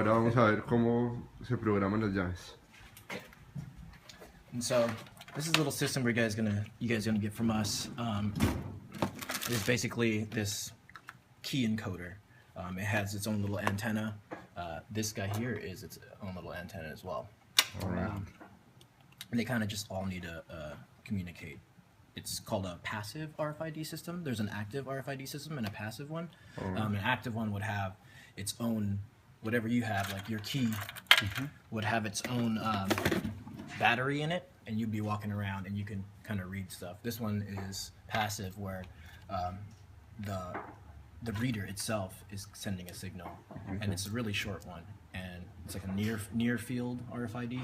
ahora vamos a ver cómo se programan las llaves. And so this is a little system you guys gonna get from us. It's basically this key encoder. It has its own little antenna. This guy here is its own little antenna as well. All right. And they kind of just all need to communicate. It's called a passive RFID system. There's an active RFID system and a passive one. An active one would have its own, whatever you have, like your key would have its own battery in it, and you'd be walking around and you can kind of read stuff. This one is passive, where the reader itself is sending a signal, and it's a really short one, and it's like a near field RFID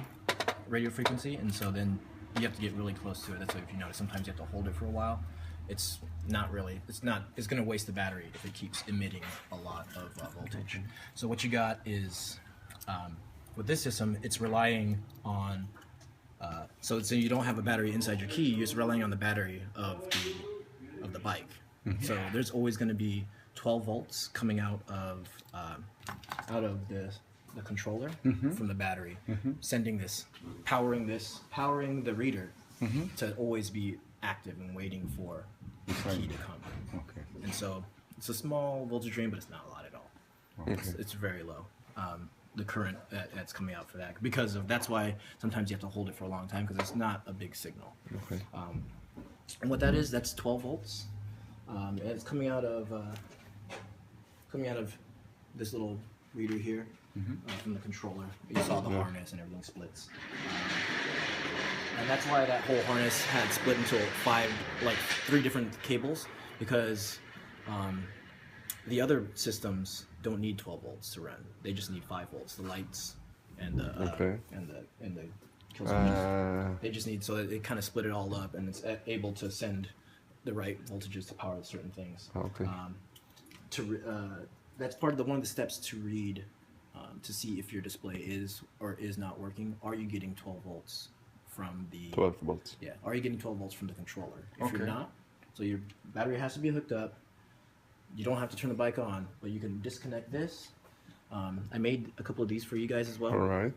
radio frequency, and so then you have to get really close to it. That's why, if you notice, sometimes you have to hold it for a while. It's going to waste the battery if it keeps emitting a lot of voltage. So what you got is, with this system, it's relying on, so you don't have a battery inside your key, you're just relying on the battery of the bike. So there's always going to be 12 volts coming out of the controller from the battery, sending this, powering the reader to always be active and waiting for the key to come. Okay. And so it's a small voltage drain, but it's not a lot at all. Okay. It's very low. The current that's coming out for that, that's why sometimes you have to hold it for a long time, because it's not a big signal. Okay. And what that is, that's 12 volts. And it's coming out of this little reader here from the controller. You saw the harness and everything splits. And that's why that whole harness had split into 3 different cables, because the other systems don't need 12 volts to run. They just need 5 volts. The lights and the kill switches. They just need, so that it kind of split it all up, and it's able to send the right voltages to power certain things. Okay. That's part of one of the steps to read, to see if your display is or is not working. Are you getting 12 volts from the 12 volts. Yeah. Are you getting 12 volts from the controller? If you're Okay. not, so your battery has to be hooked up. You don't have to turn the bike on, but you can disconnect this. I made a couple of these for you guys as well. All right.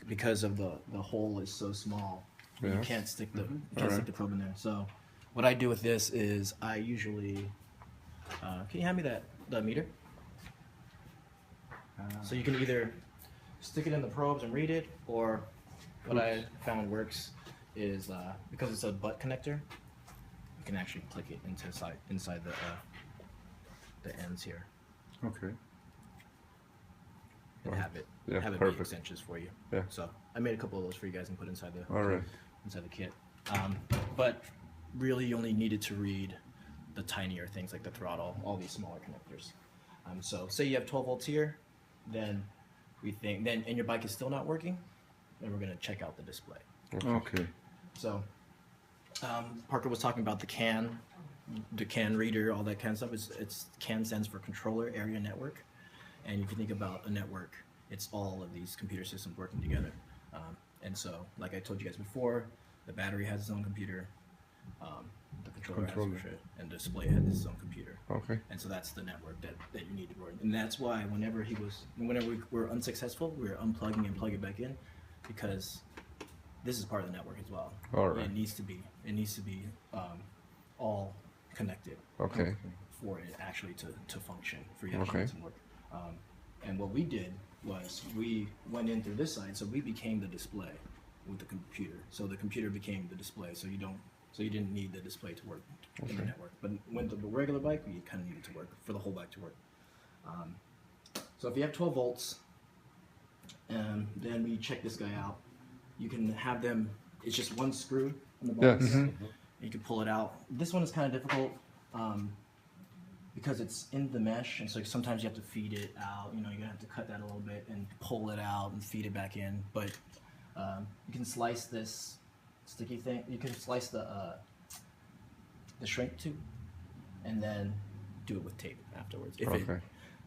Because of the hole is so small, you Yes. can't stick the Alright. stick the probe in there. So what I do with this is I usually can you hand me the meter? So you can either stick it in the probes and read it, or what I found works is, because it's a butt connector, you can actually click it inside the ends here Okay. and have it Yeah, be perfect. extensions for you. Yeah. So I made a couple of those for you guys and put inside All right. the kit. But really, you only needed to read the tinier things like the throttle, all these smaller connectors. So say you have 12 volts here, then and your bike is still not working, then we're gonna check out the display. Okay. So Parker was talking about the CAN reader, all that kind of stuff. It's CAN stands for Controller Area Network, and if you think about a network, it's all of these computer systems working together. And so, like I told you guys before, the battery has its own computer, the controller has its, and the display has its own computer. Okay. And so that's the network that you need to run. And that's why whenever we were unsuccessful, we were unplugging and plugging it back in, because this is part of the network as well. All right. It needs to be all connected. Okay. For it actually to function, for you to Okay. actually work. And what we did was we went in through this side, so we became the display with the computer. So the computer became the display, so you didn't need the display to work in the network. But when the regular bike, you kind of needed to work for the whole bike to work. So if you have 12 volts, then we check this guy out. You can have them. It's just one screw on the box. Yes. You can pull it out. This one is kind of difficult because it's in the mesh, and so sometimes you have to feed it out. You're gonna have to cut that a little bit and pull it out and feed it back in. But you can slice this sticky thing. You can slice the shrink tube, and then do it with tape afterwards.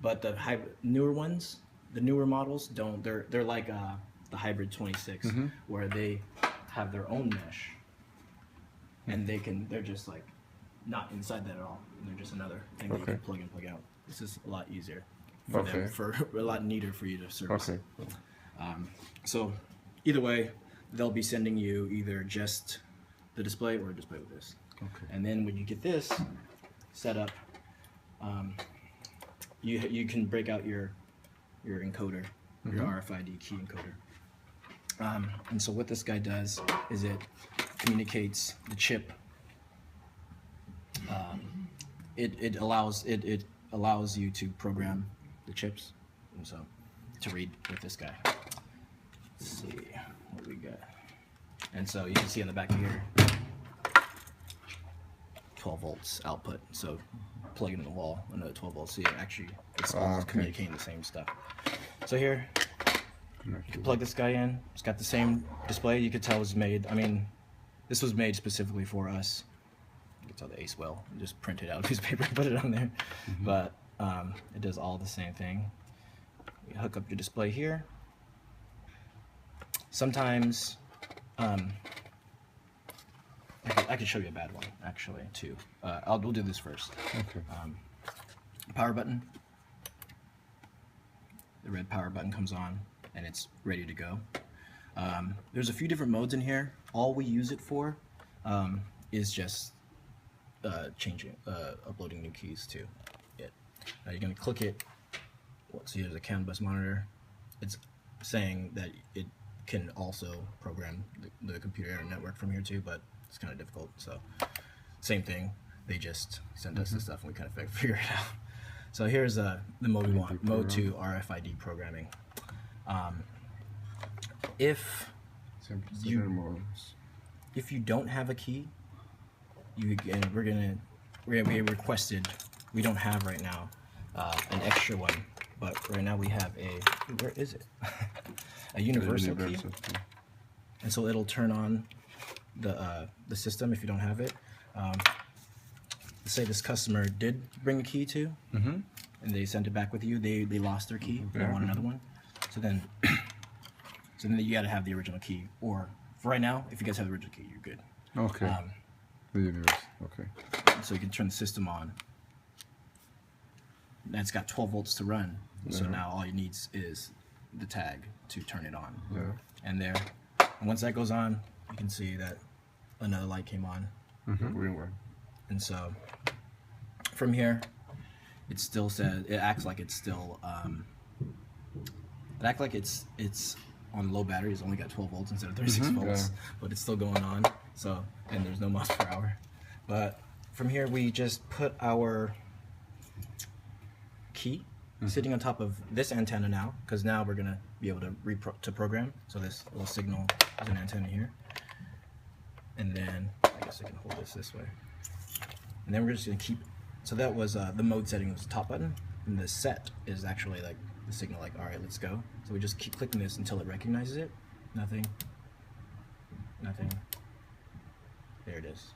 But the newer ones, the newer models don't. They're like the Hybrid 26, where they have their own mesh, and they're just like not inside that at all. And they're just another thing that you can plug in, plug out. This is a lot easier for them Okay. for a lot neater for you to service. Okay. So either way, they'll be sending you either just the display or a display with this. Okay. And then when you get this set up, you can break out your encoder, your RFID key encoder. And so what this guy does is it communicates the chip. It allows you to program the chips, and so to read with this guy. Let's see what we got. And so you can see on the back here, 12 volts output. So plug it in the wall, another 12 volts. So it's all okay. communicating the same stuff. So here, you can plug this guy in. It's got the same display. You could tell it was made. I mean, this was made specifically for us. You can tell the ace well. Just print it out a piece of paper and put it on there. But it does all the same thing. You hook up your display here. Sometimes I could show you a bad one actually too. We'll do this first. Okay. Power button. The red power button comes on and it's ready to go. There's a few different modes in here. All we use it for is just uploading new keys to it. Now you're going to click it. So here's a CAN bus monitor. It's saying that it can also program the computer network from here too, but it's kind of difficult. So same thing. They just send us the stuff and we kind of figure it out. So here's the mode we want, mode 2 RFID programming. If you don't have a key, we're gonna be requested. We don't have right now an extra one, but right now we have where is it? a universal key. And so it'll turn on the system if you don't have it. Say this customer did bring a key to, and they sent it back with you. They lost their key. They want another one. So then you got to have the original key. Or for right now, if you guys have the original key, you're good. Okay. The universe. Okay. So you can turn the system on. And it's got 12 volts to run. So now all you need is the tag to turn it on. And once that goes on, you can see that another light came on. Green one. And so from here, it still says, it acts like it's still, it's on low battery. It's only got 12 volts instead of 36 volts, but it's still going on. So, and there's no miles per hour. But from here, we just put our key sitting on top of this antenna now, because now we're gonna be able to program. So this little signal is an antenna here. And then, I guess I can hold this way. And then we're just gonna keep, so that was the mode setting was the top button, and the set is actually like the signal, like, all right, let's go. So we just keep clicking this until it recognizes it. Nothing. There it is.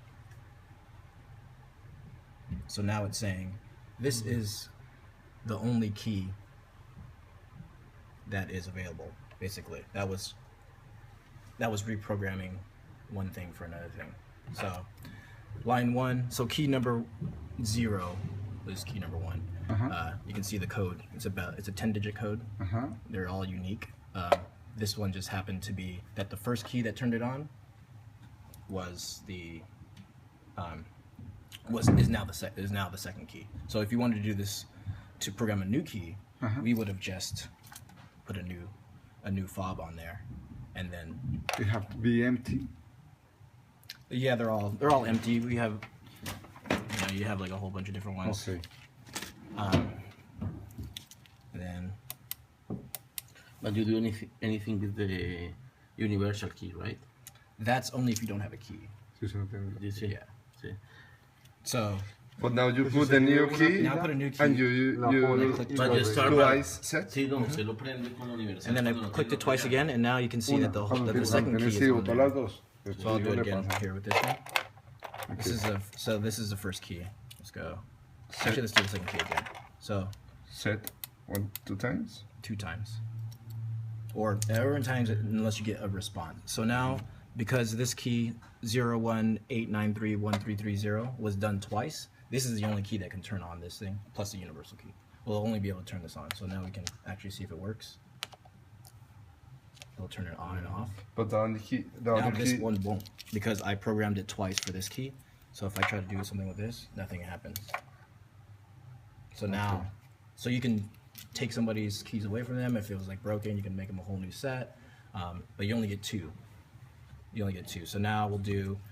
So now it's saying, this is the only key that is available, basically. That was reprogramming one thing for another thing. So line 1, so key number 0 is key number 1. You can see the code. It's a 10-digit code. They're all unique. This one just happened to be that the first key that turned it on was is now the second key. So if you wanted to do this to program a new key, we would have just put a new fob on there, and then They have to be empty. yeah, they're all empty. We have, you have like a whole bunch of different ones. Okay. And then But you do anything with the universal key, right? that's only if you don't have a key. You see? Yeah. See. So But now you put the new key, now put a new key. and you But you start twice set. Sí, no, se lo prende con la universal. and then I cuando lo clicked it tengo twice acá. again, and now you can see that the second key is on there. So I'll do it again here with this one. This is the first key. Let's go. Actually, let's do the second key again. So Set 1, 2 times. 2 times, or in times unless you get a response. So now, because this key 018931330 was done twice, this is the only key that can turn on this thing, plus the universal key. we'll only be able to turn this on. So now we can actually see if it works. It'll turn it on and off. But the other key, Now this one won't, because I programmed it twice for this key. So if I try to do something with this, nothing happens. So now, so you can take somebody's keys away from them. If it was like broken, you can make them a whole new set. But you only get two. You only get two. So now we'll do